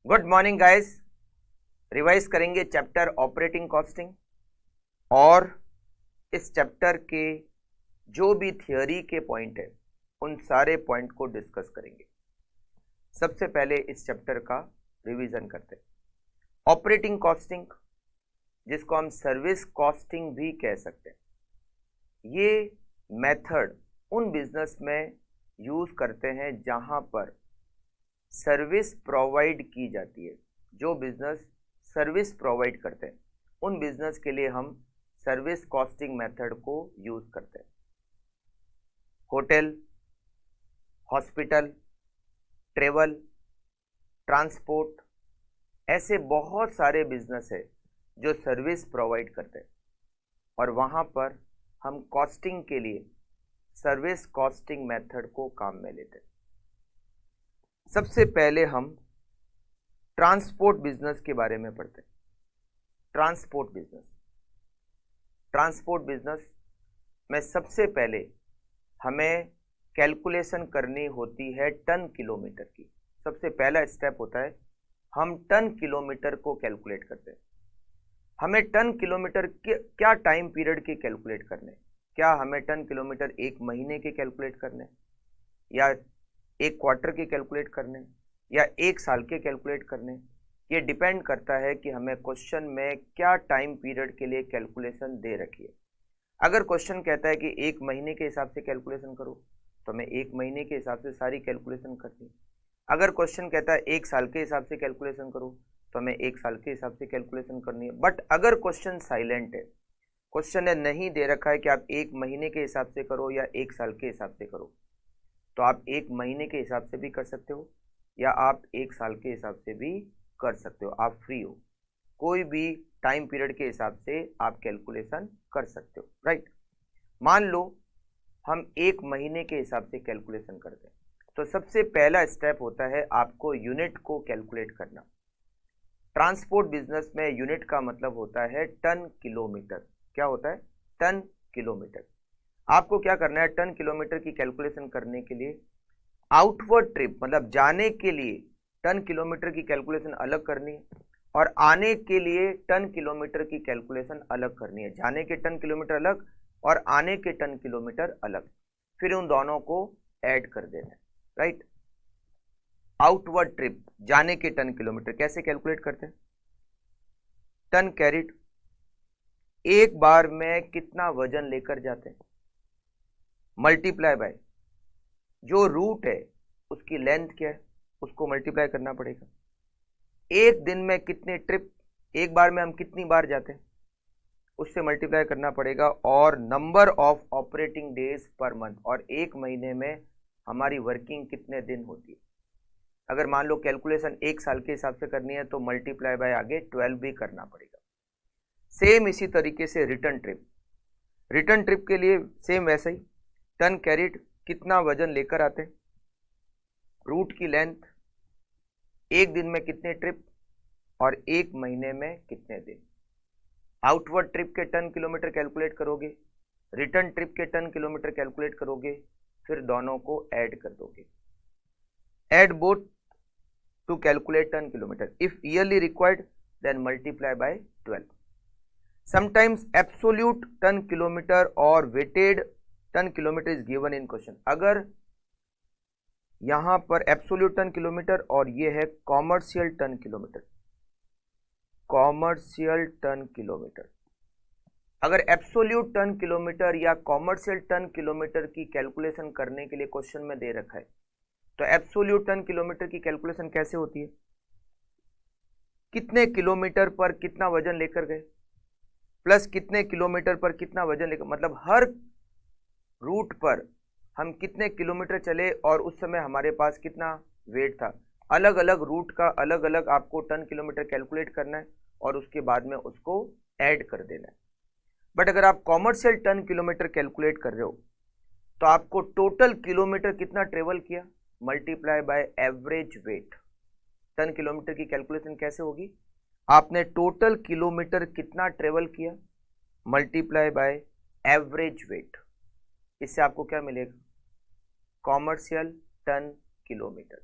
Good morning guys. Revise करेंगे chapter operating costing और इस चैप्टर के जो भी थियोरी के पॉइंट है उन सारे पॉइंट को डिस्कस करेंगे। सबसे पहले इस चैप्टर का रिवीजन करते हैं। ऑपरेटिंग कॉस्टिंग, जिसको हम सर्विस कॉस्टिंग भी कह सकते हैं, ये मेथड उन बिजनेस में यूज करते हैं जहां पर सर्विस प्रोवाइड की जाती है। जो बिजनेस सर्विस प्रोवाइड करते हैं उन बिजनेस के लिए हम सर्विस कॉस्टिंग मेथड को यूज करते हैं। होटल, हॉस्पिटल, ट्रेवल, ट्रांसपोर्ट, ऐसे बहुत सारे बिजनेस है जो सर्विस प्रोवाइड करते हैं और वहां पर हम कॉस्टिंग के लिए सर्विस कॉस्टिंग मेथड को काम में लेते हैं। सबसे पहले हम ट्रांसपोर्ट बिजनेस के बारे में पढ़ते हैं। ट्रांसपोर्ट बिजनेस में सबसे पहले हमें कैलकुलेशन करनी होती है टन किलोमीटर की। सबसे पहला स्टेप होता है हम टन किलोमीटर को कैलकुलेट करते हैं। हमें टन किलोमीटर के क्या टाइम पीरियड के कैलकुलेट करने, क्या हमें टन किलोमीटर एक महीने के कैलकुलेट करने या एक क्वार्टर के कैलकुलेट करने या एक साल के कैलकुलेट करने, ये डिपेंड करता है कि हमें क्वेश्चन में क्या टाइम पीरियड के लिए कैलकुलेशन दे रखी है। अगर क्वेश्चन कहता है कि एक महीने के हिसाब से कैलकुलेशन करो तो हमें एक महीने के हिसाब से सारी कैलकुलेशन करनी है। अगर क्वेश्चन कहता है एक साल के हिसाब से कैलकुलेशन करो तो हमें एक साल के हिसाब से कैलकुलेशन करनी है। बट अगर क्वेश्चन साइलेंट है, क्वेश्चन ने नहीं दे रखा है कि आप एक महीने के हिसाब से करो या एक साल के हिसाब से करो, तो आप एक महीने के हिसाब से भी कर सकते हो या आप एक साल के हिसाब से भी कर सकते हो। आप फ्री हो, कोई भी टाइम पीरियड के हिसाब से आप कैलकुलेशन कर सकते हो, राइट। मान लो हम एक महीने के हिसाब से कैलकुलेशन करते हैं तो सबसे पहला स्टेप होता है आपको यूनिट को कैलकुलेट करना। ट्रांसपोर्ट बिजनेस में यूनिट का मतलब होता है टन किलोमीटर। क्या होता है? Ton kilometre. आपको क्या करना है, टन किलोमीटर की कैलकुलेशन करने के लिए आउटवर्ड ट्रिप मतलब जाने के लिए टन किलोमीटर की कैलकुलेशन अलग करनी है और आने के लिए टन किलोमीटर की कैलकुलेशन अलग करनी है। जाने के टन किलोमीटर अलग और आने के टन किलोमीटर अलग, फिर उन दोनों को ऐड कर देना है, राइट। आउटवर्ड ट्रिप, जाने के टन किलोमीटर कैसे कैलकुलेट करते हैं? टन कैरिड, एक बार में कितना वजन लेकर जाते हैं, मल्टीप्लाई बाय जो रूट है उसकी लेंथ क्या है उसको मल्टीप्लाई करना पड़ेगा। एक दिन में कितने ट्रिप, एक बार में हम कितनी बार जाते हैं उससे मल्टीप्लाई करना पड़ेगा और number of operating days per month, और एक महीने में हमारी वर्किंग कितने दिन होती है। अगर मान लो कैलकुलेशन एक साल के हिसाब से करनी है तो मल्टीप्लाई बाय आगे 12 भी करना पड़ेगा। सेम इसी तरीके से रिटर्न ट्रिप के लिए सेम वैसा ही, टन कैरिड कितना वजन लेकर आते हैं, रूट की लेंथ, एक दिन में कितने ट्रिप और एक महीने में कितने दिन। आउटवर्ड ट्रिप के टन किलोमीटर कैलकुलेट करोगे, रिटर्न ट्रिप के टन किलोमीटर कैलकुलेट करोगे, फिर दोनों को ऐड कर दोगे। Add both to calculate ton kilometre. If yearly required then multiply by 12। Sometimes absolute ton kilometre और weighted ton kilometre is given in question. अगर यहां पर एब्सोल्यूट टन किलोमीटर और ये है commercial ton kilometre, commercial ton kilometre, अगर absolute ton kilometre या commercial ton kilometre की कैलकुलेशन करने के लिए क्वेश्चन में दे रखा है तो एब्सोल्यूट टन किलोमीटर की कैलकुलेशन कैसे होती है? कितने किलोमीटर पर कितना वजन लेकर गए प्लस कितने किलोमीटर पर कितना वजन लेकर, मतलब हर रूट पर हम कितने किलोमीटर चले और उस समय हमारे पास कितना वेट था। अलग अलग रूट का अलग अलग आपको टन किलोमीटर कैलकुलेट करना है और उसके बाद में उसको ऐड कर देना है। बट अगर आप कॉमर्शियल टन किलोमीटर कैलकुलेट कर रहे हो तो आपको टोटल किलोमीटर कितना ट्रेवल किया multiply by average weight. Ton kilometre की कैलकुलेशन कैसे होगी? आपने टोटल किलोमीटर कितना ट्रेवल किया मल्टीप्लाई बाय एवरेज वेट। इससे आपको क्या मिलेगा? Commercial ton kilometre.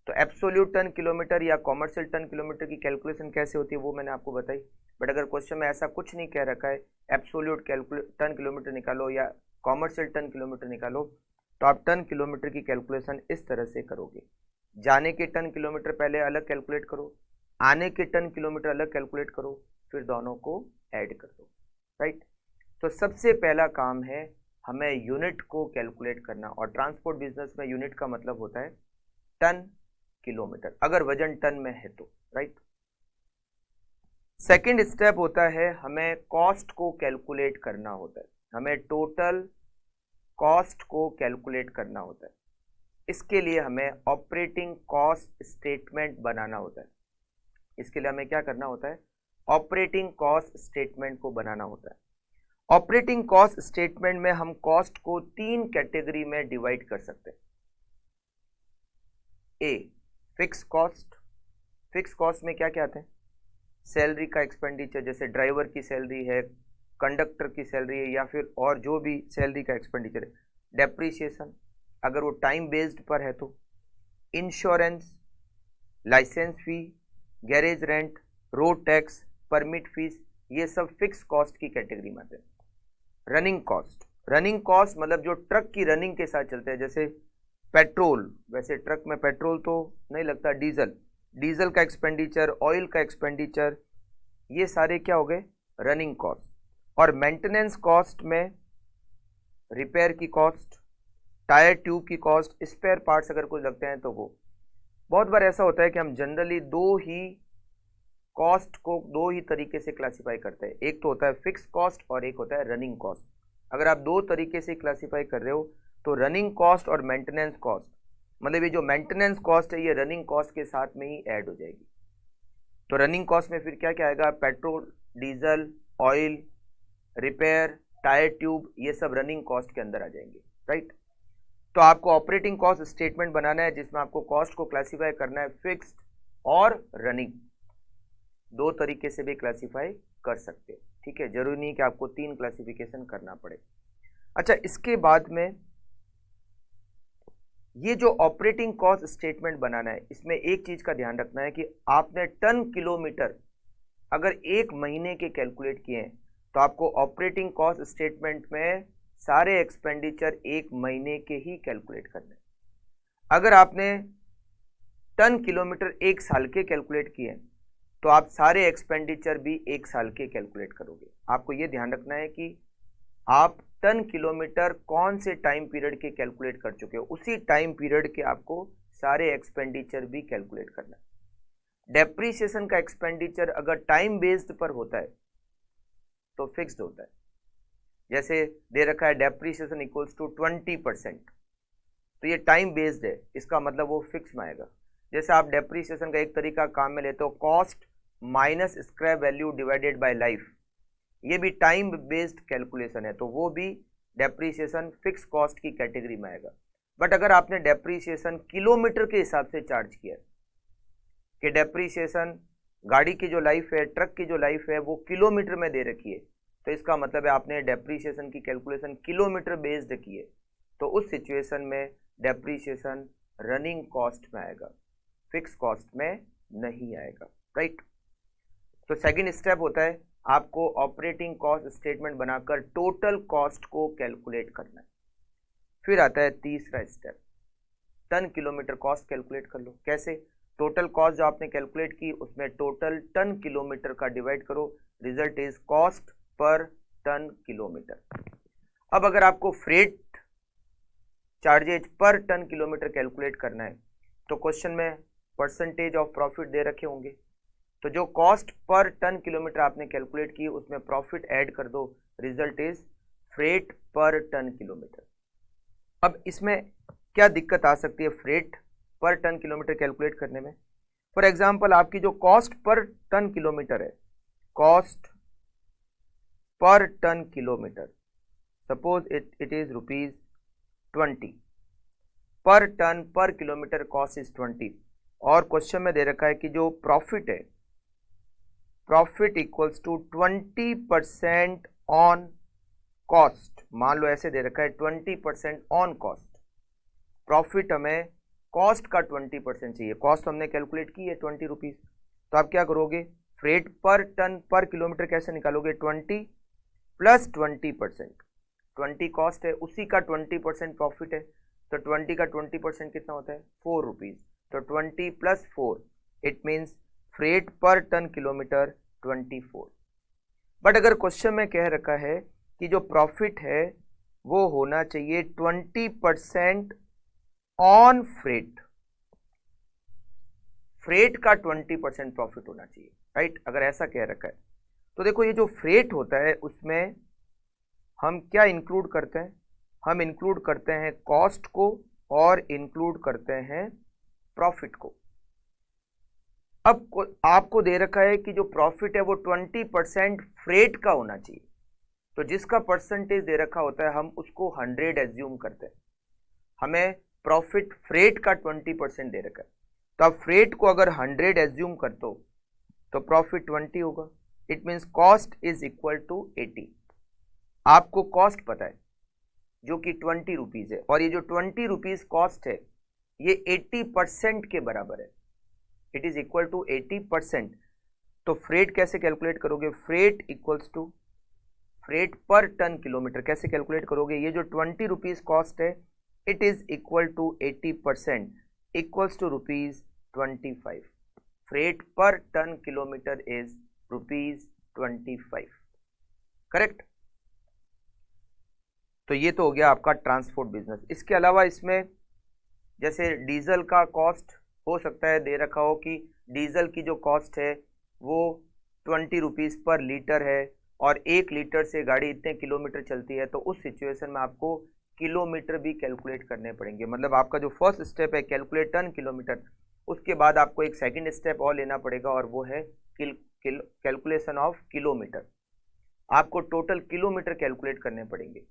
तो एब्सोल्यूट टन किलोमीटर या कॉमर्शियल टन किलोमीटर की कैलकुलेशन कैसे होती है वो मैंने आपको बताई। बट अगर क्वेश्चन में ऐसा कुछ नहीं कह रखा है एब्सोल्यूट टन किलोमीटर निकालो या कॉमर्शियल टन किलोमीटर निकालो, तो आप टन किलोमीटर की कैलकुलेशन इस तरह से करोगे। जाने के टन किलोमीटर पहले अलग कैलकुलेट करो, आने के टन किलोमीटर अलग कैलकुलेट करो, फिर दोनों को ऐड कर दो, राइट। तो सबसे पहला काम है हमें यूनिट को कैलकुलेट करना, और ट्रांसपोर्ट बिजनेस में यूनिट का मतलब होता है टन किलोमीटर, अगर वजन टन में है तो, राइट। सेकंड स्टेप होता है हमें कॉस्ट को कैलकुलेट करना होता है, हमें टोटल कॉस्ट को कैलकुलेट करना होता है। इसके लिए हमें ऑपरेटिंग कॉस्ट स्टेटमेंट बनाना होता है। इसके लिए हमें क्या करना होता है, ऑपरेटिंग कॉस्ट स्टेटमेंट को बनाना होता है। ऑपरेटिंग कॉस्ट स्टेटमेंट में हम कॉस्ट को 3 कैटेगरी में डिवाइड कर सकते हैं। ए, फिक्स कॉस्ट। फिक्स कॉस्ट में क्या क्या आते हैं, सैलरी का एक्सपेंडिचर, जैसे ड्राइवर की सैलरी है, कंडक्टर की सैलरी है, या फिर और जो भी सैलरी का एक्सपेंडिचर है। डेप्रीशिएशन अगर वो टाइम बेस्ड पर है तो, insurance, licence fee, garage rent, road tax, permit fees, ये सब फिक्स कॉस्ट की कैटेगरी में आते हैं। रनिंग कॉस्ट, रनिंग कॉस्ट मतलब जो ट्रक की रनिंग के साथ चलते हैं, जैसे पेट्रोल, वैसे ट्रक में पेट्रोल तो नहीं लगता, डीजल, डीजल का एक्सपेंडिचर, ऑयल का एक्सपेंडिचर, ये सारे क्या हो गए, रनिंग कॉस्ट। और मेंटेनेंस कॉस्ट में रिपेयर की कॉस्ट, टायर ट्यूब की कॉस्ट, स्पेयर पार्ट्स अगर कुछ लगते हैं तो वो। बहुत बार ऐसा होता है कि हम जनरली कॉस्ट को दो ही तरीके से क्लासिफाई करते हैं, एक तो होता है फिक्स कॉस्ट और एक होता है रनिंग कॉस्ट। अगर आप दो तरीके से क्लासिफाई कर रहे हो तो रनिंग कॉस्ट और मेंटेनेंस कॉस्ट, मतलब ये जो मेंटेनेंस कॉस्ट है ये रनिंग कॉस्ट के साथ में ही ऐड हो जाएगी। तो रनिंग कॉस्ट में फिर क्या क्या आएगा, petrol, diesel, oil, repair, tyre tube, ये सब रनिंग कॉस्ट के अंदर आ जाएंगे, राइट। तो आपको ऑपरेटिंग कॉस्ट स्टेटमेंट बनाना है जिसमें आपको कॉस्ट को क्लासिफाई करना है फिक्स्ड और रनिंग, दो तरीके से भी क्लासिफाई कर सकते हैं, ठीक है। जरूरी नहीं कि आपको 3 क्लासिफिकेशन करना पड़े। अच्छा, इसके बाद में ये जो ऑपरेटिंग कॉस्ट स्टेटमेंट बनाना है, इसमें एक चीज का ध्यान रखना है कि आपने टन किलोमीटर अगर 1 महीने के कैलकुलेट किए हैं तो आपको ऑपरेटिंग कॉस्ट स्टेटमेंट में सारे एक्सपेंडिचर 1 महीने के ही कैलकुलेट करने। अगर आपने टन किलोमीटर 1 साल के कैलकुलेट किए तो आप सारे एक्सपेंडिचर भी 1 साल के कैलकुलेट करोगे। आपको यह ध्यान रखना है कि आप टन किलोमीटर कौन से टाइम पीरियड के कैलकुलेट कर चुके हो, उसी टाइम पीरियड के आपको सारे एक्सपेंडिचर भी कैलकुलेट करना है। डेप्रीसिएशन का एक्सपेंडिचर अगर टाइम बेस्ड पर होता है तो फिक्स्ड होता है, जैसे दे रखा है डेप्रीसिएशन इक्वल्स टू 20%, तो ये टाइम बेस्ड है, इसका मतलब वो फिक्स में आएगा। जैसे आप डेप्रीसिएशन का एक तरीका काम में लेते हो, cost minus scrap value divided by life, ये भी टाइम बेस्ड कैलकुलेशन है, तो वो भी डेप्रीसिएशन फिक्स कॉस्ट की कैटेगरी में आएगा। बट अगर आपने डेप्रीसिएशन किलोमीटर के हिसाब से चार्ज किया कि डेप्रीसिएशन गाड़ी की जो लाइफ है, ट्रक की जो लाइफ है वो किलोमीटर में दे रखी है, तो इसका मतलब है आपने डेप्रीसिएशन की कैलकुलेशन किलोमीटर बेस्ड की है, तो उस सिचुएशन में डेप्रीसिएशन रनिंग कॉस्ट में आएगा, फिक्स कॉस्ट में नहीं आएगा, राइट। तो सेकंड स्टेप होता है आपको ऑपरेटिंग कॉस्ट स्टेटमेंट बनाकर टोटल कॉस्ट को कैलकुलेट करना है। फिर आता है तीसरा step, ton kilometre cost calculate कर लो। कैसे, टोटल कॉस्ट जो आपने कैलकुलेट की उसमें टोटल टन किलोमीटर का डिवाइड करो, result is cost per ton kilometre. अब अगर आपको freight charges per ton kilometre calculate करना है तो क्वेश्चन में परसेंटेज ऑफ प्रॉफिट दे रखे होंगे, तो जो कॉस्ट पर टन किलोमीटर आपने कैलकुलेट की उसमें प्रॉफिट ऐड कर दो, result is freight per ton kilometre. अब इसमें क्या दिक्कत आ सकती है freight per ton kilometre calculate करने में। फॉर एग्जांपल आपकी जो कॉस्ट पर टन किलोमीटर है, cost per ton kilometre, suppose it is ₹20 per ton पर किलोमीटर, कॉस्ट इज 20, और क्वेश्चन में दे रखा है कि जो प्रॉफिट है, profit equals to 20% on cost. मान लो ऐसे दे रखा है 20% ऑन कॉस्ट, प्रॉफिट हमें कॉस्ट का 20% चाहिए। कॉस्ट हमने कैलकुलेट की है 20 रुपीज, तो आप क्या करोगे, फ्रेट पर टन पर किलोमीटर कैसे निकालोगे, 20 प्लस 20%। 20 कॉस्ट है, उसी का 20% प्रॉफिट है, तो 20 का 20% कितना होता है, 4 रुपीज। तो 20 plus 4 it means freight per ton kilometre 24। But अगर क्वेश्चन में कह रखा है कि जो प्रॉफिट है वो होना चाहिए 20% ऑन फ्रेट, फ्रेट का 20% प्रॉफिट होना चाहिए, राइट। अगर ऐसा कह रखा है तो देखो ये जो फ्रेट होता है उसमें हम क्या इंक्लूड करते हैं, हम इंक्लूड करते हैं कॉस्ट को और इंक्लूड करते हैं प्रॉफिट को। अब आपको दे रखा है कि जो प्रॉफिट है वो 20% फ्रेट का होना चाहिए, तो जिसका परसेंटेज दे रखा होता है हम उसको 100 एज्यूम करते हैं। हमें प्रॉफिट फ्रेट का 20% दे रखा है, तो आप फ्रेट को अगर 100 एज्यूम कर दो तो प्रॉफिट 20 होगा। It means cost is equal to 80। आपको कॉस्ट पता है जो कि 20 रुपीज है, और ये जो 20 रुपीज कॉस्ट है ये 80% के बराबर है, इट इज इक्वल टू 80%। तो फ्रेट कैसे कैलकुलेट करोगे, freight equals to freight per ton kilometre कैसे कैलकुलेट करोगे, ये जो 20 रुपीज कॉस्ट है it is equal to 80% equals to ₹25। Freight per ton kilometre is ₹25, correct. तो ये तो हो गया आपका ट्रांसपोर्ट बिजनेस। इसके अलावा इसमें जैसे डीजल का कॉस्ट हो सकता है दे रखा हो कि डीजल की जो कॉस्ट है वो 20 रुपीज पर लीटर है और 1 लीटर से गाड़ी इतने किलोमीटर चलती है, तो उस सिचुएशन में आपको किलोमीटर भी कैलकुलेट करने पड़ेंगे। मतलब आपका जो फर्स्ट स्टेप है कैलकुलेट टन किलोमीटर, उसके बाद आपको एक सेकंड स्टेप और लेना पड़ेगा और वो है कैलकुलेशन ऑफ किलोमीटर। आपको टोटल किलोमीटर कैलकुलेट करने पड़ेंगे।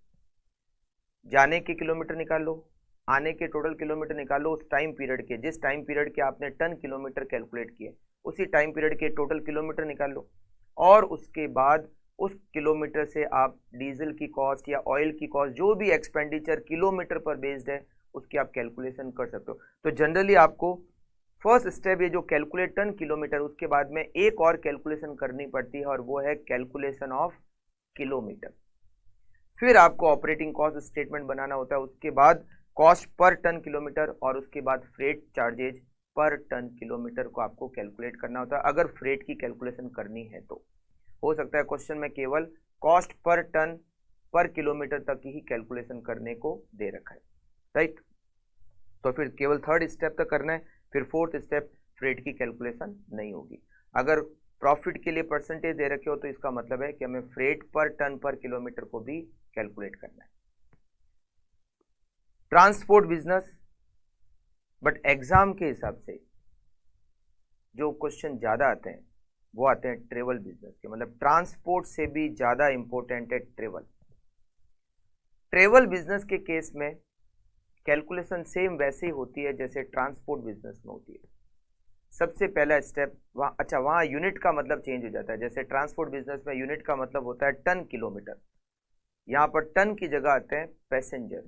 जाने के किलोमीटर निकाल लो, आने के टोटल किलोमीटर निकाल लो, उस टाइम पीरियड के, जिस टाइम पीरियड के आपने टन किलोमीटर कैलकुलेट किए उसी टाइम पीरियड के टोटल किलोमीटर निकाल लो, और उसके बाद उस किलोमीटर से आप डीजल की कॉस्ट या ऑयल की कॉस्ट जो भी एक्सपेंडिचर किलोमीटर पर बेस्ड है उसकी आप कैलकुलेशन कर सकते हो। तो जनरली आपको फर्स्ट स्टेप ये जो कैलकुलेट टन किलोमीटर, उसके बाद में एक और कैलकुलेशन करनी पड़ती है और वो है कैलकुलेशन ऑफ किलोमीटर। फिर आपको ऑपरेटिंग कॉस्ट स्टेटमेंट बनाना होता है, उसके बाद कॉस्ट पर टन किलोमीटर और उसके बाद freight charges per ton kilometre को आपको कैलकुलेट करना होता है। अगर फ्रेट की कैलकुलेशन करनी है तो हो सकता है क्वेश्चन में केवल कॉस्ट पर टन पर किलोमीटर तक ही कैलकुलेशन करने को दे रखा है, राइट। तो फिर केवल थर्ड स्टेप तक करना है, फिर फोर्थ स्टेप फ्रेट की कैलकुलेशन नहीं होगी। अगर प्रॉफिट के लिए परसेंटेज दे रखे हो तो इसका मतलब है कि हमें फ्रेट पर टन पर किलोमीटर को भी कैलकुलेट करना है। ट्रांसपोर्ट बिजनेस, बट एग्जाम के हिसाब से जो क्वेश्चन ज्यादा आते हैं वो आते हैं ट्रेवल बिजनेस के। मतलब ट्रांसपोर्ट से भी ज्यादा इंपॉर्टेंट है ट्रेवल। ट्रेवल बिजनेस के केस में कैलकुलेशन सेम वैसे ही होती है जैसे ट्रांसपोर्ट बिजनेस में होती है। सबसे पहला स्टेप वहाँ यूनिट का मतलब चेंज हो जाता है। जैसे ट्रांसपोर्ट बिजनेस में यूनिट का मतलब होता है टन किलोमीटर, यहाँ पर टन की जगह आते हैं पैसेंजर।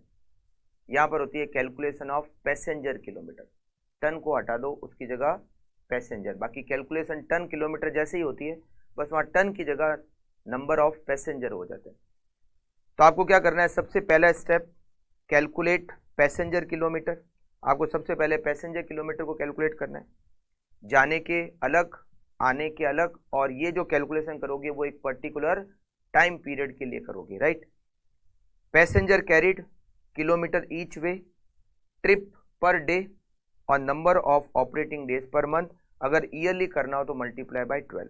यहाँ पर होती है calculation of passenger kilometre, ton को हटा दो उसकी जगह पैसेंजर। बाकी कैलकुलेशन टन किलोमीटर जैसे ही होती है, बस वहाँ टन की जगह नंबर ऑफ पैसेंजर हो जाते हैं। तो आपको क्या करना है, सबसे पहला स्टेप कैलकुलेट पैसेंजर किलोमीटर। आपको सबसे पहले पैसेंजर किलोमीटर को कैलकुलेट करना है, जाने के अलग आने के अलग, और ये जो कैलकुलेशन करोगे वो एक पर्टिकुलर टाइम पीरियड के लिए करोगे, right. Passenger carried kilometre each way, trip per day और number of operating days per month. अगर ईयरली करना हो तो मल्टीप्लाई बाय 12।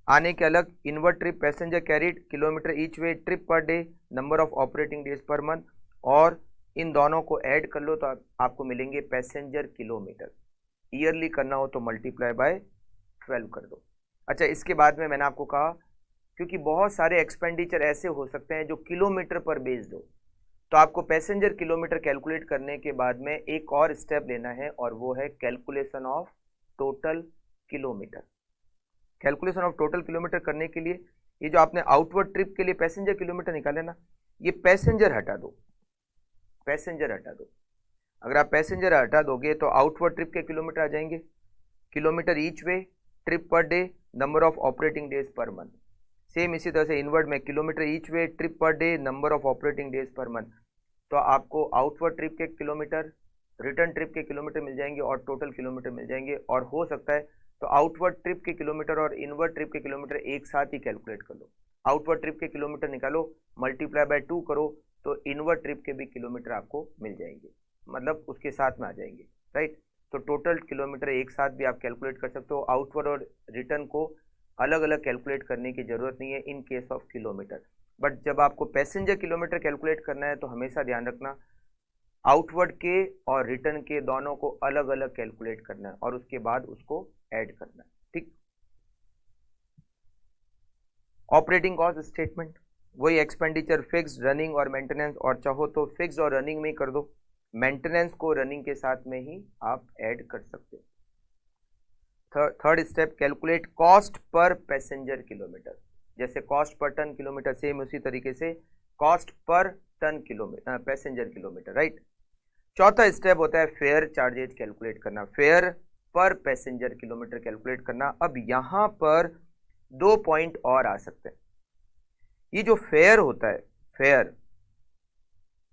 आने के अलग inward trip passenger carried kilometre each way, trip per day, number of operating days per month, और इन दोनों को ऐड कर लो तो आपको मिलेंगे पैसेंजर किलोमीटर। ईयरली करना हो तो मल्टीप्लाई बाय 12 कर दो। अच्छा, इसके बाद में मैंने आपको कहा क्योंकि बहुत सारे एक्सपेंडिचर ऐसे हो सकते हैं जो किलोमीटर पर बेस्ड हो, तो आपको पैसेंजर किलोमीटर कैलकुलेट करने के बाद में एक और स्टेप लेना है और वो है calculation of total kilometre. Calculation of total kilometre करने के लिए ये जो आपने आउटवर्ड ट्रिप के लिए पैसेंजर किलोमीटर निकाले ना, ये पैसेंजर हटा दो, पैसेंजर हटा दो। अगर आप पैसेंजर हटा दोगे तो आउटवर्ड ट्रिप के किलोमीटर आ जाएंगे, kilometre each way, trip per day, number of operating days per month. Same इसी तरह से इनवर्ड में kilometre each way, trip per day, number of operating days per month. तो आपको आउटवर्ड ट्रिप के kilometre, return trip के kilometre मिल जाएंगे और टोटल किलोमीटर मिल जाएंगे। और हो सकता है तो आउटवर्ड ट्रिप के किलोमीटर और इनवर्ड ट्रिप के किलोमीटर एक साथ ही कैलकुलेट कर लो। आउटवर्ड ट्रिप के किलोमीटर निकालो, मल्टीप्लाई बाय 2 करो, तो इनवर्ड ट्रिप के भी किलोमीटर आपको मिल जाएंगे, मतलब उसके साथ में आ जाएंगे, राइट। तो टोटल किलोमीटर एक साथ भी आप कैलकुलेट कर सकते हो। आउटवर्ड और रिटर्न को अलग अलग कैलकुलेट करने की जरूरत नहीं है in case of kilometre. But जब आपको पैसेंजर किलोमीटर कैलकुलेट करना है तो हमेशा ध्यान रखना आउटवर्ड के और रिटर्न के दोनों को अलग अलग कैलकुलेट करना है और उसके बाद उसको ऐड करना है, ठीक। ऑपरेटिंग कॉस्ट स्टेटमेंट, वही एक्सपेंडिचर फिक्स, रनिंग और मेंटेनेंस, और चाहो तो फिक्स और रनिंग में ही कर दो, मेंटेनेंस को रनिंग के साथ में ही आप ऐड कर सकते हो। Third step, calculate cost per passenger kilometre. जैसे cost per ton kilometre, same उसी तरीके से cost per ton kilometre passenger kilometre, right. चौथा स्टेप होता है फेयर चार्जेज कैलकुलेट करना, fare per passenger kilometre calculate करना। अब यहां पर 2 पॉइंट और आ सकते हैं। ये जो फेयर होता है, फेयर,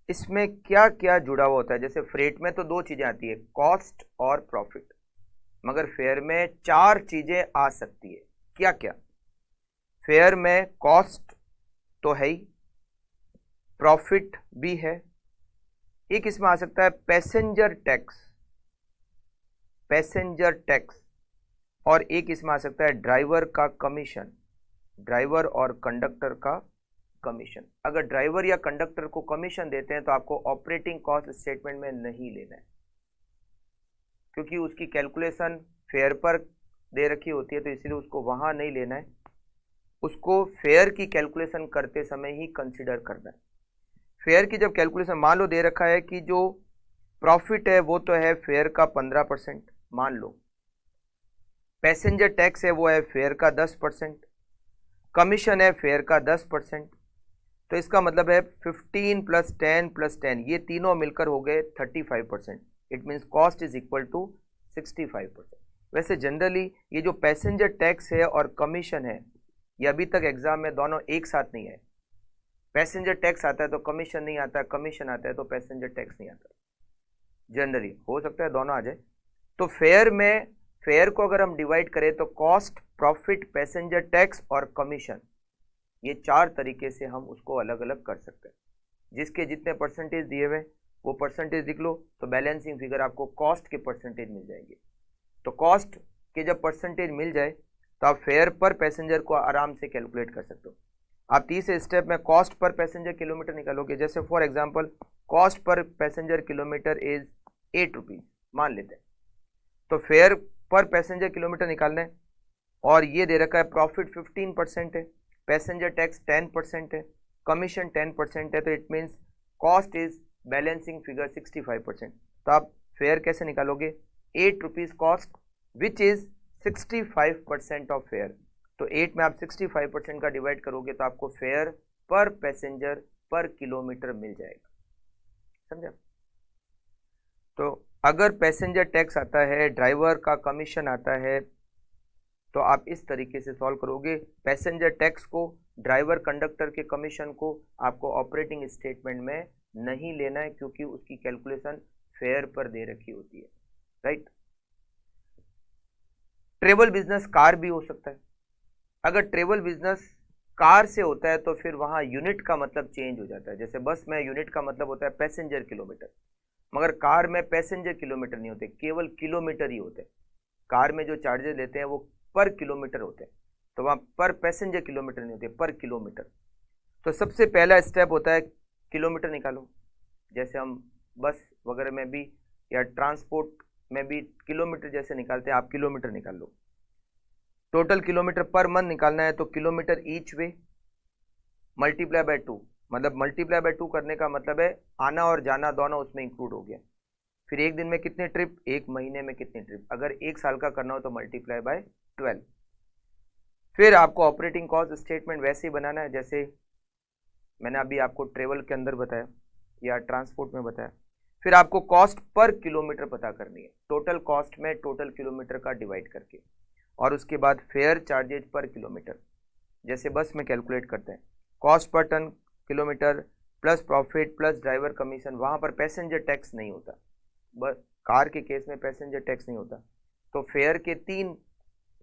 इसमें क्या क्या जुड़ा हुआ होता है। जैसे फ्रेट में तो 2 चीजें आती है, कॉस्ट और प्रॉफिट, मगर फेयर में 4 चीजें आ सकती है। क्या क्या? फेयर में कॉस्ट तो है ही, प्रॉफिट भी है, एक इसमें आ सकता है पैसेंजर टैक्स, पैसेंजर टैक्स, और एक इसमें आ सकता है ड्राइवर का कमीशन, ड्राइवर और कंडक्टर का कमीशन। अगर ड्राइवर या कंडक्टर को कमीशन देते हैं तो आपको ऑपरेटिंग कॉस्ट स्टेटमेंट में नहीं लेना है, क्योंकि उसकी कैलकुलेशन फेयर पर दे रखी होती है, तो इसलिए उसको वहां नहीं लेना है, उसको फेयर की कैलकुलेशन करते समय ही कंसिडर करना है। फेयर की जब कैलकुलेशन, मान लो दे रखा है कि जो प्रॉफिट है वो तो है फेयर का 15%, मान लो पैसेंजर टैक्स है वो है फेयर का 10%, कमीशन है फेयर का 10%, तो इसका मतलब है 15 + 10 + 10, ये तीनों मिलकर हो गए 35%। It means cost is equal to 65%। वैसे जनरली ये जो पैसेंजर टैक्स है और कमीशन है, ये अभी तक एग्जाम में दोनों एक साथ नहीं है। पैसेंजर टैक्स आता है तो कमीशन नहीं आता, कमीशन आता है तो पैसेंजर टैक्स नहीं आता। जनरली हो सकता है दोनों आ जाए। तो फेयर में, फेयर को अगर हम डिवाइड करें तो कॉस्ट, प्रॉफिट, पैसेंजर टैक्स और कमीशन, ये 4 तरीके से हम उसको अलग अलग कर सकते हैं। जिसके जितने परसेंटेज दिए हुए वो परसेंटेज लिख लो, तो बैलेंसिंग फिगर आपको कॉस्ट के परसेंटेज मिल जाएंगे। तो कॉस्ट के जब परसेंटेज मिल जाए तो आप फेयर पर पैसेंजर को आराम से कैलकुलेट कर सकते हो। आप तीसरे स्टेप में कॉस्ट पर पैसेंजर किलोमीटर निकालोगे। जैसे for example cost per passenger kilometre is 8 rupees मान लेते हैं, तो फेयर पर पैसेंजर किलोमीटर निकालना है, और ये दे रखा है प्रॉफिट 15% है, पैसेंजर टैक्स 10% है, कमीशन 10% है, तो it means cost is balancing figure 65%। तो आप फेयर कैसे निकालोगे? 8 rupees cost which is 65% of fair, तो 8 में आप 65% का डिवाइड करोगे तो आपको फेयर पर पैसेंजर पर किलोमीटर मिल जाएगा। समझा? तो अगर पैसेंजर टैक्स आता है, ड्राइवर का कमीशन आता है, तो आप इस तरीके से सॉल्व करोगे। पैसेंजर टैक्स को, ड्राइवर कंडक्टर के कमीशन को आपको ऑपरेटिंग स्टेटमेंट में नहीं लेना है, क्योंकि उसकी कैलकुलेशन फेयर पर दे रखी होती है, राइट। ट्रेवल बिजनेस कार भी हो सकता है। अगर ट्रेवल बिजनेस कार से होता है तो फिर वहां यूनिट का मतलब चेंज हो जाता है। जैसे बस में यूनिट का मतलब होता है पैसेंजर किलोमीटर, मगर कार में पैसेंजर किलोमीटर नहीं होते, केवल किलोमीटर ही होते हैं। कार में जो चार्जेस लेते हैं वो पर किलोमीटर होते हैं, तो वहां पर पैसेंजर किलोमीटर नहीं होते, पर किलोमीटर। तो सबसे पहला स्टेप होता है किलोमीटर निकालो। जैसे हम बस वगैरह में भी या ट्रांसपोर्ट में भी किलोमीटर जैसे निकालते हैं, आप किलोमीटर निकाल लो। टोटल किलोमीटर पर मंथ निकालना है तो kilometre each way multiply by 2, मतलब मल्टीप्लाई बाय 2 करने का मतलब है आना और जाना दोनों उसमें इंक्लूड हो गया। फिर एक दिन में कितने ट्रिप, एक महीने में कितनी ट्रिप, अगर एक साल का करना हो तो मल्टीप्लाई बाय 12। फिर आपको ऑपरेटिंग कॉस्ट स्टेटमेंट वैसे ही बनाना है जैसे मैंने अभी आपको ट्रेवल के अंदर बताया या ट्रांसपोर्ट में बताया। फिर आपको कॉस्ट पर किलोमीटर पता करनी है, टोटल कॉस्ट में टोटल किलोमीटर का डिवाइड करके, और उसके बाद फेयर चार्जेज पर किलोमीटर, जैसे बस में कैलकुलेट करते हैं, cost per ton kilometre plus profit plus driver commission. वहाँ पर पैसेंजर टैक्स नहीं होता, बस कार के केस में पैसेंजर टैक्स नहीं होता। तो फेयर के 3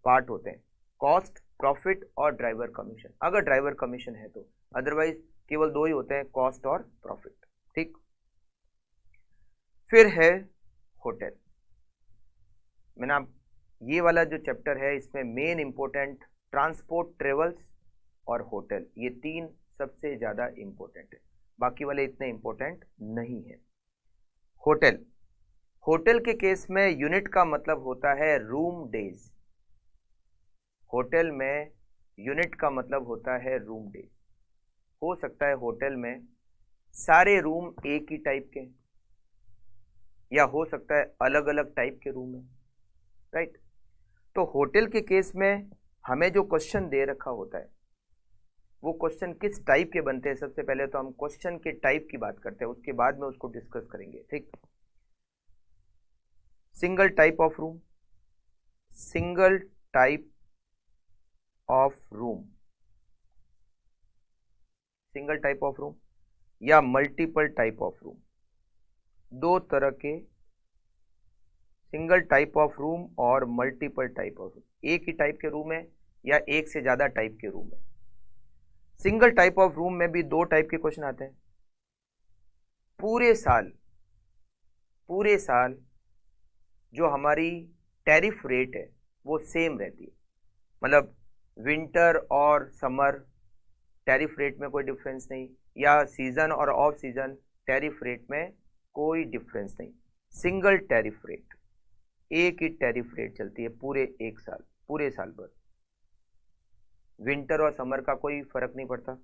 पार्ट होते हैं, कॉस्ट, प्रॉफिट और ड्राइवर कमीशन, अगर ड्राइवर कमीशन है तो, अदरवाइज केवल 2 ही होते हैं, कॉस्ट और प्रॉफिट। ठीक, फिर है होटल। मैंने आप ये वाला जो चैप्टर है इसमें मेन इंपॉर्टेंट ट्रांसपोर्ट, ट्रेवल्स और होटल, ये 3 सबसे ज्यादा इंपॉर्टेंट है, बाकी वाले इतने इंपॉर्टेंट नहीं है। होटल, होटल के केस में यूनिट का मतलब होता है रूम डेज। होटल में यूनिट का मतलब होता है रूम डेज। हो सकता है होटल में सारे रूम एक ही टाइप के, या हो सकता है अलग अलग टाइप के रूम है, राइट। तो होटल के केस में हमें जो क्वेश्चन दे रखा होता है वो क्वेश्चन किस टाइप के बनते हैं, सबसे पहले तो हम क्वेश्चन के टाइप की बात करते हैं, उसके बाद में उसको डिस्कस करेंगे। ठीक, single type of room, single type of room, single type of room या मल्टीपल टाइप ऑफ रूम, 2 तरह के, सिंगल टाइप ऑफ रूम और मल्टीपल टाइप ऑफ रूम, एक ही टाइप के रूम है या एक से ज्यादा टाइप के रूम है। सिंगल टाइप ऑफ रूम में भी 2 टाइप के क्वेश्चन आते हैं। पूरे साल जो हमारी टैरिफ रेट है वो सेम रहती है, मतलब विंटर और समर टैरिफ रेट में कोई डिफरेंस नहीं, या सीजन और ऑफ सीजन टैरिफ रेट में कोई डिफरेंस नहीं। सिंगल टैरिफ रेट, एक ही टैरिफ रेट चलती है पूरे एक साल, पूरे साल भर, विंटर और समर का कोई फर्क नहीं पड़ता,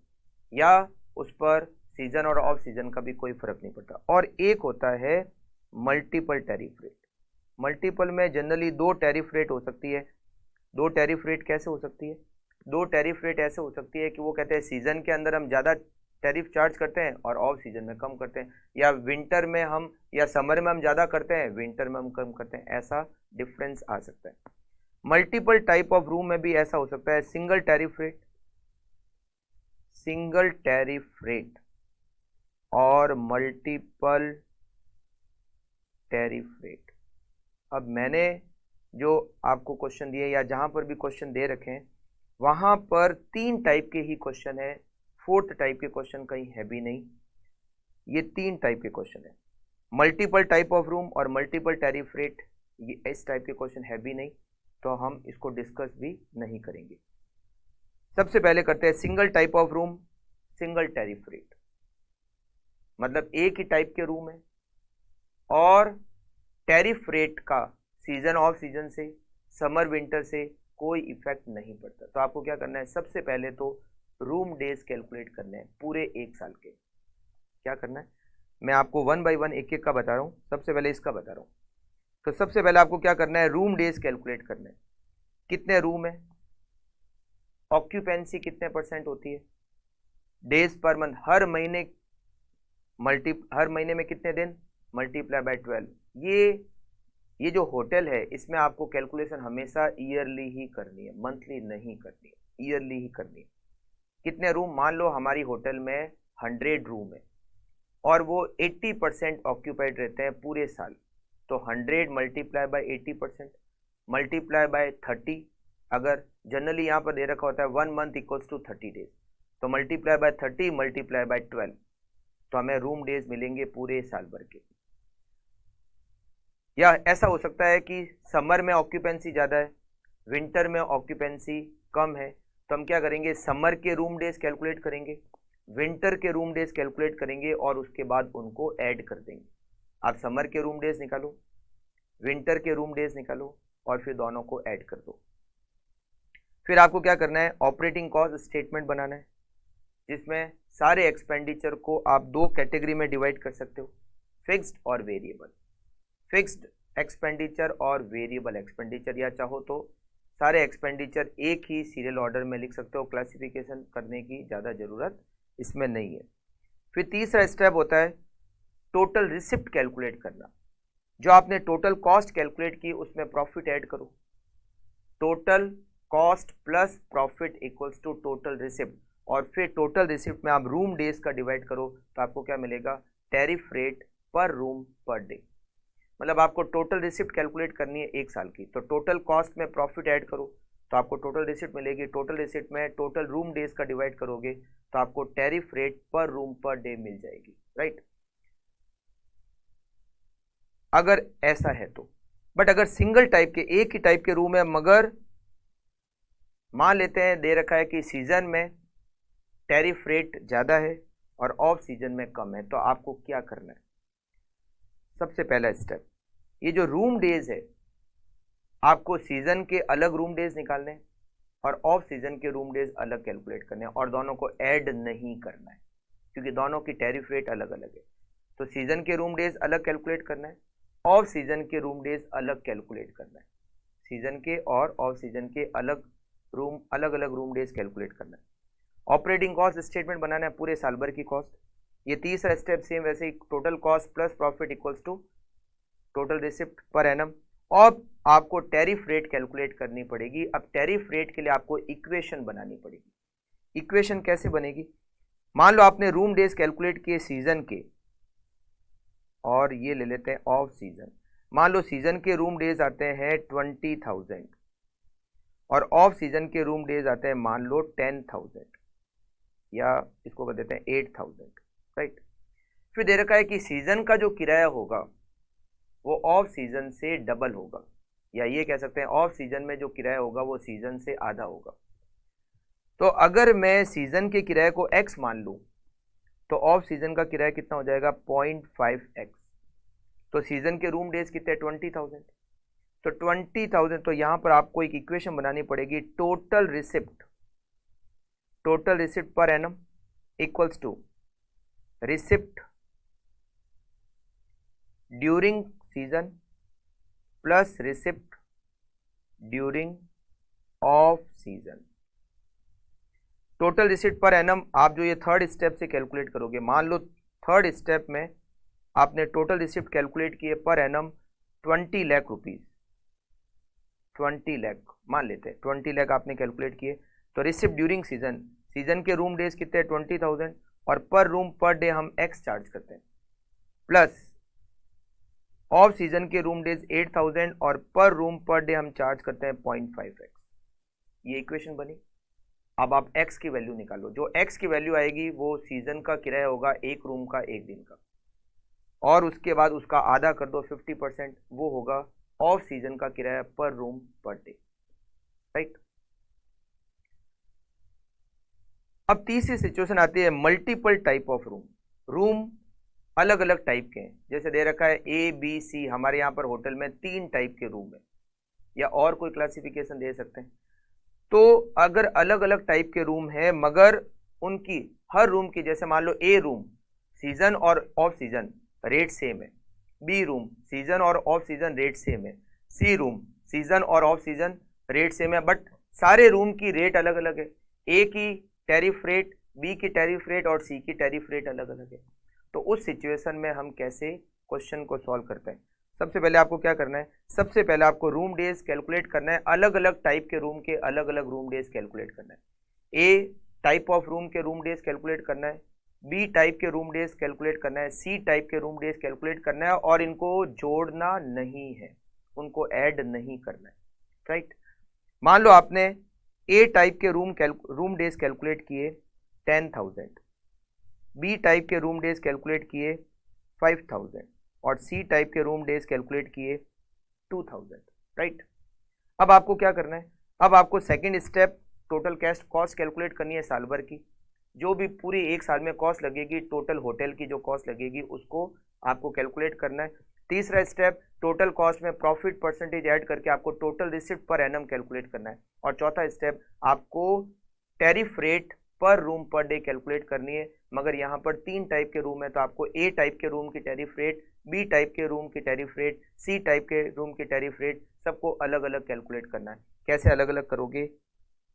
या उस पर सीजन और ऑफ सीजन का भी कोई फर्क नहीं पड़ता। और एक होता है मल्टीपल टैरिफ रेट। मल्टीपल में जनरली 2 टैरिफ रेट हो सकती है। 2 टैरिफ रेट कैसे हो सकती है? 2 टैरिफ रेट ऐसे हो सकती है कि वो कहते हैं सीजन के अंदर हम ज़्यादा टैरिफ चार्ज करते हैं और ऑफ सीजन में कम करते हैं, या विंटर में हम या समर में हम ज़्यादा करते हैं, विंटर में हम कम करते हैं, ऐसा डिफरेंस आ सकता है। मल्टीपल टाइप ऑफ रूम में भी ऐसा हो सकता है, single tariff rate, single tariff rate और मल्टीपल टैरिफ रेट। अब मैंने जो आपको क्वेश्चन दिए या जहां पर भी क्वेश्चन दे रखे हैं वहां पर 3 टाइप के ही क्वेश्चन है, 4th टाइप के क्वेश्चन कहीं है भी नहीं, ये 3 टाइप के क्वेश्चन है। मल्टीपल टाइप ऑफ रूम और मल्टीपल टैरिफ रेट, ये इस टाइप के क्वेश्चन है भी नहीं, तो हम इसको डिस्कस भी नहीं करेंगे। सबसे पहले करते हैं single type of room, single tariff rate, मतलब एक ही टाइप के रूम है और टैरिफ रेट का सीजन ऑफ सीजन से, समर विंटर से कोई इफेक्ट नहीं पड़ता। तो आपको क्या करना है, सबसे पहले तो रूम डेज कैलकुलेट करने हैं पूरे एक साल के। क्या करना है, मैं आपको 1 बाय 1 एक एक का बता रहा हूँ। सबसे पहले इसका बता रहा हूँ। तो सबसे पहले आपको क्या करना है, रूम डेज कैलकुलेट करने हैं। कितने रूम है, ऑक्यूपेंसी कितने % होती है, डेज पर मंथ, हर महीने में कितने दिन, मल्टीप्लाई बाय 12। ये जो होटल है इसमें आपको कैलकुलेशन हमेशा ईयरली ही करनी है, मंथली नहीं करनी है, ईयरली ही करनी है। कितने रूम, मान लो हमारी होटल में 100 रूम है और वो 80% ऑक्यूपाइड रहते हैं पूरे साल, तो 100 मल्टीप्लाई बाय 80% मल्टीप्लाई बाय 30, अगर जनरली यहाँ पर दे रखा होता है 1 मंथ इक्वल्स टू 30 डेज, तो मल्टीप्लाई बाय 30 मल्टीप्लाई बाय 12, तो हमें रूम डेज मिलेंगे पूरे साल भर के। या ऐसा हो सकता है कि समर में ऑक्यूपेंसी ज़्यादा है, विंटर में ऑक्यूपेंसी कम है, तो हम क्या करेंगे, समर के रूम डेज कैलकुलेट करेंगे, विंटर के रूम डेज कैलकुलेट करेंगे और उसके बाद उनको ऐड कर देंगे। आप समर के रूम डेज निकालो, विंटर के रूम डेज निकालो और फिर दोनों को ऐड कर दो। फिर आपको क्या करना है, ऑपरेटिंग कॉस्ट स्टेटमेंट बनाना है, जिसमें सारे एक्सपेंडिचर को आप 2 कैटेगरी में डिवाइड कर सकते हो, फिक्स्ड और वेरिएबल। फिक्स्ड एक्सपेंडिचर और वेरिएबल एक्सपेंडिचर, या चाहो तो सारे एक्सपेंडिचर एक ही सीरियल ऑर्डर में लिख सकते हो, क्लासिफिकेशन करने की ज़्यादा ज़रूरत इसमें नहीं है। फिर तीसरा स्टेप होता है टोटल रिसिप्ट कैलकुलेट करना। जो आपने टोटल कॉस्ट कैलकुलेट की उसमें प्रॉफिट ऐड करो, total cost plus profit equals to total receipt, और फिर टोटल रिसिप्ट में आप रूम डेज का डिवाइड करो तो आपको क्या मिलेगा, टैरिफ रेट पर रूम पर डे। मतलब आपको टोटल रिसिप्ट कैलकुलेट करनी है 1 साल की, तो टोटल कॉस्ट में प्रॉफिट ऐड करो तो आपको टोटल रिसिप्ट मिलेगी। टोटल रिसिप्ट में टोटल रूम डेज का डिवाइड करोगे तो आपको टैरिफ रेट पर रूम पर डे मिल जाएगी, राइट। अगर ऐसा है तो, बट अगर सिंगल टाइप के, एक ही टाइप के रूम है, मगर मान लेते हैं दे रखा है कि सीजन में टैरिफ रेट ज्यादा है और ऑफ सीजन में कम है, तो आपको क्या करना है। सबसे पहला स्टेप, ये जो रूम डेज है आपको सीजन के अलग रूम डेज निकालने हैं और ऑफ सीजन के रूम डेज अलग कैलकुलेट करने हैं, और दोनों को ऐड नहीं करना है क्योंकि दोनों की टैरिफ रेट अलग अलग है। तो सीजन के रूम डेज अलग कैलकुलेट करना है, ऑफ सीजन के रूम डेज अलग कैलकुलेट करना है। सीजन के और ऑफ सीजन के अलग अलग रूम डेज कैलकुलेट करना है। ऑपरेटिंग कॉस्ट स्टेटमेंट बनाना है पूरे साल भर की कॉस्ट। ये तीसरा स्टेप सेम वैसे ही, total cost plus profit equals to total receipt per annum. और आपको टैरिफ रेट कैलकुलेट करनी पड़ेगी। अब टैरिफ रेट के लिए आपको इक्वेशन बनानी पड़ेगी। इक्वेशन कैसे बनेगी, मान लो आपने रूम डेज कैलकुलेट किए सीजन के, और ये ले लेते हैं ऑफ सीजन। मान लो सीजन के रूम डेज आते हैं 20,000 और ऑफ सीजन के रूम डेज आते हैं मान लो 10,000, या इसको कर देते हैं 8,000, राइट। फिर दे रखा है कि सीजन का जो किराया होगा वो ऑफ सीजन से डबल होगा, या ये कह सकते हैं ऑफ सीजन में जो किराया होगा वो सीजन से आधा होगा। तो अगर मैं सीजन के किराए को x मान लूं तो ऑफ सीजन का किराया कितना हो जाएगा, 0.5x। तो सीजन के रूम डेज कितने, 20,000। तो 20,000, तो यहां पर आपको एक इक्वेशन बनानी पड़ेगी, total receipt per annum equals to receipt during season plus receipt during off season. Total receipt per annum आप जो ये थर्ड स्टेप से कैलकुलेट करोगे, मान लो थर्ड स्टेप में आपने टोटल रिसिप्ट कैलकुलेट किए per annum 20 lakh rupees, 20 lakh मान लेते हैं, 20 लाख आपने कैलकुलेट किए। तो रिसिप्ट ड्यूरिंग सीजन, सीजन के रूम डेज कितने, 20,000, और पर रूम पर डे हम x चार्ज करते हैं, प्लस ऑफ सीजन के रूम डेज 8,000 और पर रूम पर डे हम चार्ज करते हैं 0.5x। ये इक्वेशन बनी। अब आप x की वैल्यू निकालो, जो x की वैल्यू आएगी वो सीजन का किराया होगा एक रूम का 1 दिन का, और उसके बाद उसका आधा कर दो 50%, वो होगा ऑफ सीजन का किराया पर रूम पर डे, राइट। अब तीसरी सिचुएशन आती है multiple type of room. Room अलग अलग टाइप के हैं, जैसे दे रखा है A B C, हमारे यहाँ पर होटल में 3 टाइप के रूम है, या और कोई क्लासिफिकेशन दे सकते हैं। तो अगर अलग अलग टाइप के रूम है मगर उनकी हर रूम की, जैसे मान लो A रूम सीजन और ऑफ सीजन रेट सेम है, B रूम सीजन और ऑफ सीजन रेट सेम है, C रूम सीजन और ऑफ सीजन रेट सेम है, बट सारे रूम की रेट अलग अलग है। A की टैरिफ रेट, B की टैरिफ रेट और C की टैरिफ रेट अलग अलग है। तो उस सिचुएशन में हम कैसे क्वेश्चन को सॉल्व करते हैं। सबसे पहले आपको क्या करना है, सबसे पहले आपको रूम डेज कैलकुलेट करना है, अलग अलग टाइप के रूम के अलग अलग रूम डेज कैलकुलेट करना है। A टाइप ऑफ रूम के रूम डेज कैलकुलेट करना है, B टाइप के रूम डेज कैलकुलेट करना है, C टाइप के रूम डेज कैलकुलेट करना है, और इनको जोड़ना नहीं है, उनको ऐड नहीं करना है, राइट। मान लो आपने A टाइप के रूम डेज कैलकुलेट किए 10,000, B टाइप के रूम डेज कैलकुलेट किए 5,000 और C टाइप के रूम डेज कैलकुलेट किए 2,000, राइट। अब आपको क्या करना है, अब आपको second step total cost calculate करनी है साल भर की, जो भी पूरी 1 साल में कॉस्ट लगेगी, टोटल होटल की जो कॉस्ट लगेगी उसको आपको कैलकुलेट करना है। तीसरा स्टेप टोटल कॉस्ट में प्रॉफिट परसेंटेज ऐड करके आपको total receipt per annum calculate करना है। और चौथा स्टेप आपको टैरिफ रेट पर रूम पर डे कैलकुलेट करनी है, मगर यहाँ पर 3 टाइप के रूम है, तो आपको A टाइप के रूम की टैरिफ रेट, B टाइप के रूम की टैरिफ रेट, C टाइप के रूम की टैरिफ रेट, सबको अलग अलग कैलकुलेट करना है। कैसे अलग अलग करोगे,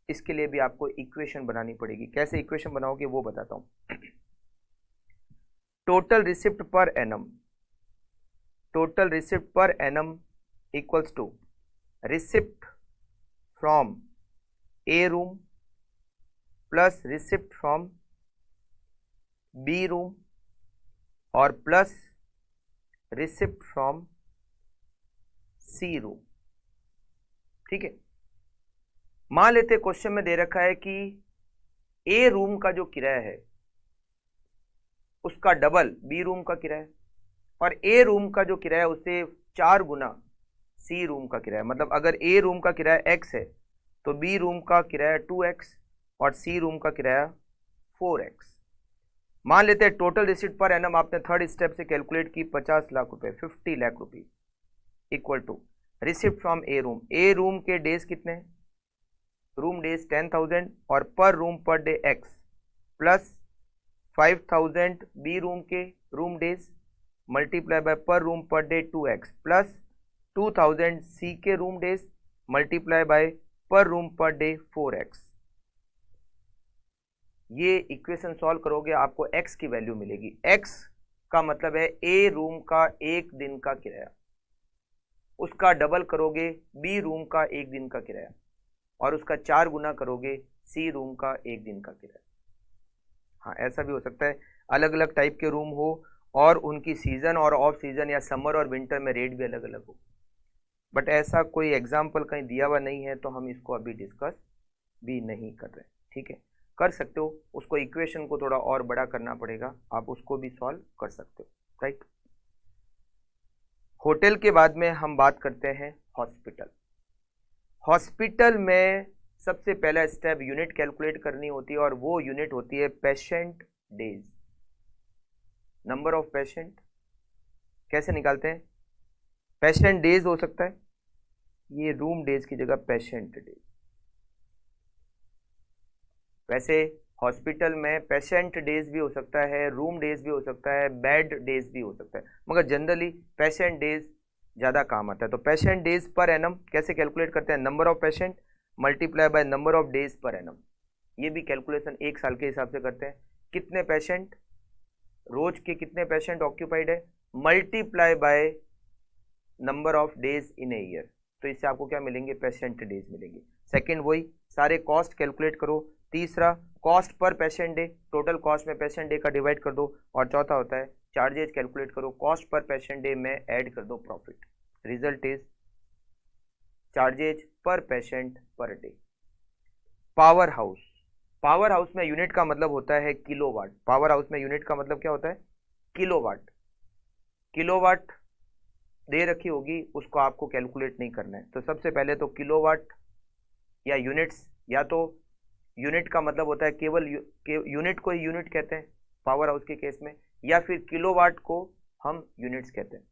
इसके लिए भी आपको इक्वेशन बनानी पड़ेगी। कैसे इक्वेशन बनाओगे वो बताता हूँ। Total receipt per annum, total receipt per annum equals to receipt from A room plus receipt from B room और plus receipt from C room. ठीक है, मान लेते क्वेश्चन में दे रखा है कि ए रूम का जो किराया है उसका डबल बी रूम का किराया और ए रूम का जो किराया उससे 4 गुना सी रूम का किराया। मतलब अगर ए रूम का किराया x है तो बी रूम का किराया 2x और सी रूम का किराया 4x। मान लेते हैं टोटल रिसिप्ट पर एनम आपने थर्ड स्टेप से कैलकुलेट की 50 लाख रुपए, 50 लाख रुपए equal to receipt from A room. A room के डेज कितने हैं? रूम डेज 10,000 और per room per day x plus 5,000 B room के room days multiply by per room per day 2x plus 2,000 C के room days multiply by per room per day 4x। ये equation solve करोगे आपको x की value मिलेगी। x का मतलब है ए रूम का एक दिन का किराया, उसका डबल करोगे बी रूम का एक दिन का किराया और उसका 4 गुना करोगे सी रूम का एक दिन का किराया। हाँ, ऐसा भी हो सकता है अलग अलग टाइप के रूम हो और उनकी सीजन और ऑफ सीजन या समर और विंटर में रेट भी अलग अलग हो, बट ऐसा कोई एग्जाम्पल कहीं दिया हुआ नहीं है तो हम इसको अभी डिस्कस भी नहीं कर रहे। ठीक है, कर सकते हो, उसको इक्वेशन को थोड़ा और बड़ा करना पड़ेगा, आप उसको भी सॉल्व कर सकते हो। राइट, होटल के बाद में हम बात करते हैं हॉस्पिटल। हॉस्पिटल में सबसे पहला स्टेप यूनिट कैलकुलेट करनी होती है और वो यूनिट होती है patient days, number of patient. कैसे निकालते हैं? पेशेंट डेज हो सकता है, ये रूम डेज की जगह पेशेंट डेज। वैसे हॉस्पिटल में पेशेंट डेज भी हो सकता है, रूम डेज भी हो सकता है, बेड डेज भी हो सकता है, मगर जनरली पेशेंट डेज ज़्यादा काम आता है। तो पेशेंट डेज पर एनम कैसे कैलकुलेट करते हैं? Number of patient multiply by number of days per annum. ये भी कैलकुलेशन एक साल के हिसाब से करते हैं। कितने पेशेंट, रोज के कितने पेशेंट ऑक्यूपाइड है, multiply by number of days in a year. तो इससे आपको क्या मिलेंगे? पेशेंट डेज मिलेंगे। सेकंड वही सारे कॉस्ट कैलकुलेट करो। तीसरा cost per patient day, total cost में पेशेंट डे का डिवाइड कर दो। और चौथा होता है चार्जेज कैलकुलेट करो, कॉस्ट पर पेशेंट डे में ऐड कर दो प्रॉफिट। रिजल्ट इज चार्जेज पर patient per day. Power house, power house में यूनिट का मतलब होता है किलोवाट। पावर हाउस में यूनिट का मतलब क्या होता है? किलोवाट। किलोवाट दे रखी होगी, उसको आपको कैलकुलेट नहीं करना है। तो सबसे पहले तो किलोवाट या यूनिट्स, या तो यूनिट का मतलब होता है केवल यूनिट को ही यूनिट कहते हैं पावर हाउस के केस में, या फिर किलोवाट को हम यूनिट्स कहते हैं।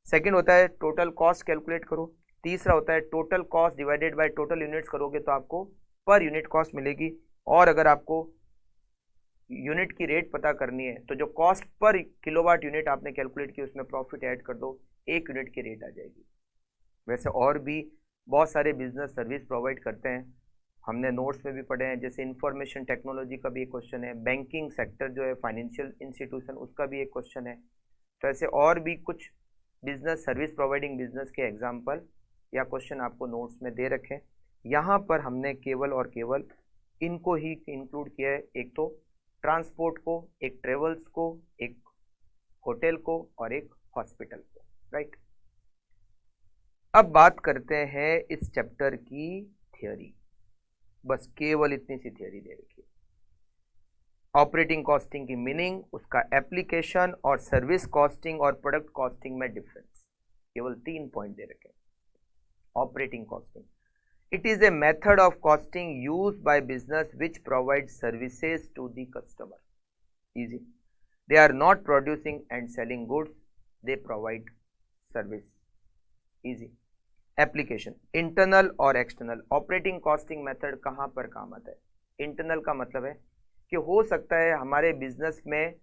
सेकंड होता है टोटल कॉस्ट कैलकुलेट करो। तीसरा होता है total cost divided by total units करोगे तो आपको पर यूनिट कॉस्ट मिलेगी। और अगर आपको यूनिट की रेट पता करनी है तो जो कॉस्ट पर किलोवाट यूनिट आपने कैलकुलेट की उसमें प्रॉफिट ऐड कर दो, एक यूनिट की रेट आ जाएगी। वैसे और भी बहुत सारे बिजनेस सर्विस प्रोवाइड करते हैं, हमने नोट्स में भी पढ़े हैं। जैसे इंफॉर्मेशन टेक्नोलॉजी का भी एक क्वेश्चन है, बैंकिंग सेक्टर जो है फाइनेंशियल इंस्टीट्यूशन, उसका भी एक क्वेश्चन है। तो ऐसे और भी कुछ बिजनेस सर्विस प्रोवाइडिंग बिजनेस के एग्जाम्पल या क्वेश्चन आपको नोट्स में दे रखे हैं। यहाँ पर हमने केवल और केवल इनको ही इंक्लूड किया है, एक तो ट्रांसपोर्ट को, एक ट्रेवल्स को, एक होटल को और एक हॉस्पिटल को। राइट, अब बात करते हैं इस चैप्टर की थियोरी। बस केवल इतनी सी थियोरी दे रखी है। ऑपरेटिंग कॉस्टिंग की मीनिंग, उसका एप्लीकेशन और सर्विस कॉस्टिंग और प्रोडक्ट कॉस्टिंग में डिफरेंस, केवल 3 पॉइंट दे रखे हैं। Operating costing, it is a method of costing used by business which provides services to the customer. Easy, they are not producing and selling goods, they provide service. Easy. Application, internal और external. Operating costing method कहाँ पर काम आता है? Internal का मतलब है कि हो सकता है हमारे बिजनेस में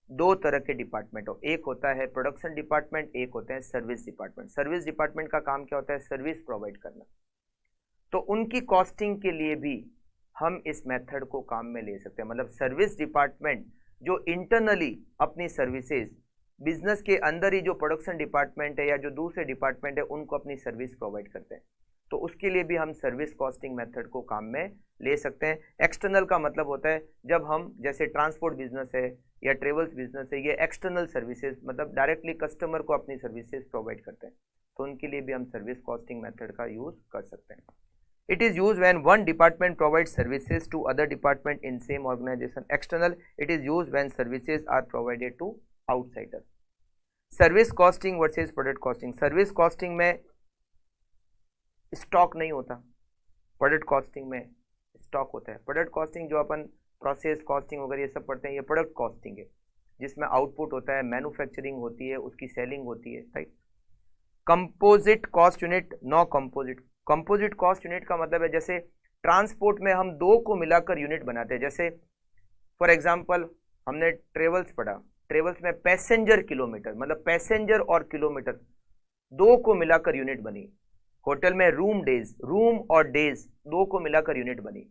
2 तरह के डिपार्टमेंट हो, एक होता है प्रोडक्शन डिपार्टमेंट, एक होता है सर्विस डिपार्टमेंट। सर्विस डिपार्टमेंट का काम क्या होता है? सर्विस प्रोवाइड करना। तो उनकी कॉस्टिंग के लिए भी हम इस मेथड को काम में ले सकते हैं। मतलब सर्विस डिपार्टमेंट जो इंटरनली अपनी सर्विसेज बिजनेस के अंदर ही जो प्रोडक्शन डिपार्टमेंट है या जो दूसरे डिपार्टमेंट है उनको अपनी सर्विस प्रोवाइड करते हैं, तो उसके लिए भी हम सर्विस कॉस्टिंग मेथड को काम में ले सकते हैं। एक्सटर्नल का मतलब होता है जब हम जैसे ट्रांसपोर्ट बिजनेस है या ट्रेवल्स बिजनेस है, ये एक्सटर्नल सर्विसेज मतलब डायरेक्टली कस्टमर को अपनी सर्विसेज प्रोवाइड करते हैं, तो उनके लिए भी हम सर्विस कॉस्टिंग मेथड का यूज कर सकते हैं। It is used when one department provides services to other department in same organization. External, it is used when services are provided to outsider. Service costing versus product costing. Service costing में stock नहीं होता, product costing में stock होता है। Product costing जो अपन process costing वगैरह ये सब पढ़ते हैं, ये प्रोडक्ट कॉस्टिंग है जिसमें आउटपुट होता है, मैन्युफैक्चरिंग होती है, उसकी सेलिंग होती है, right. Composite cost unit, no composite. Composite cost unit का मतलब है जैसे ट्रांसपोर्ट में हम दो को मिलाकर यूनिट बनाते हैं, जैसे फॉर एग्जांपल हमने ट्रेवल्स पढ़ा, ट्रेवल्स में पैसेंजर किलोमीटर मतलब पैसेंजर और किलोमीटर दो को मिलाकर यूनिट बनी। होटल में रूम डेज, रूम और डेज दो को मिलाकर यूनिट बनी,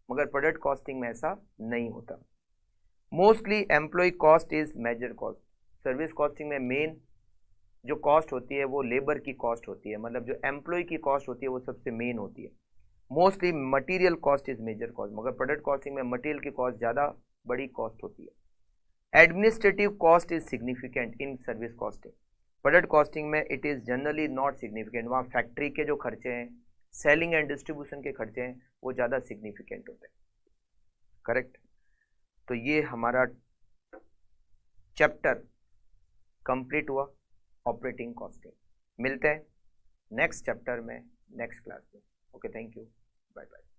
मगर प्रोडक्ट कॉस्टिंग में ऐसा नहीं होता। Mostly employ cost is major cost. Service costing में मेन जो कॉस्ट होती है वो लेबर की कॉस्ट होती है, मतलब जो एम्प्लॉय की कॉस्ट होती है वो सबसे मेन होती है। Mostly material cost is major cost, मगर प्रोडक्ट कॉस्टिंग में मटेरियल की कॉस्ट ज़्यादा बड़ी कॉस्ट होती है। Administrative cost is significant in service costing. Product costing में it is generally not significant. वहाँ फैक्ट्री के जो खर्चे हैं, सेलिंग एंड डिस्ट्रीब्यूशन के खर्चे हैं, वो ज़्यादा सिग्निफिकेंट होते हैं, करेक्ट। तो ये हमारा चैप्टर कंप्लीट हुआ ऑपरेटिंग कॉस्टिंग। मिलते हैं नेक्स्ट चैप्टर में नेक्स्ट क्लास में। Okay, thank you, bye bye.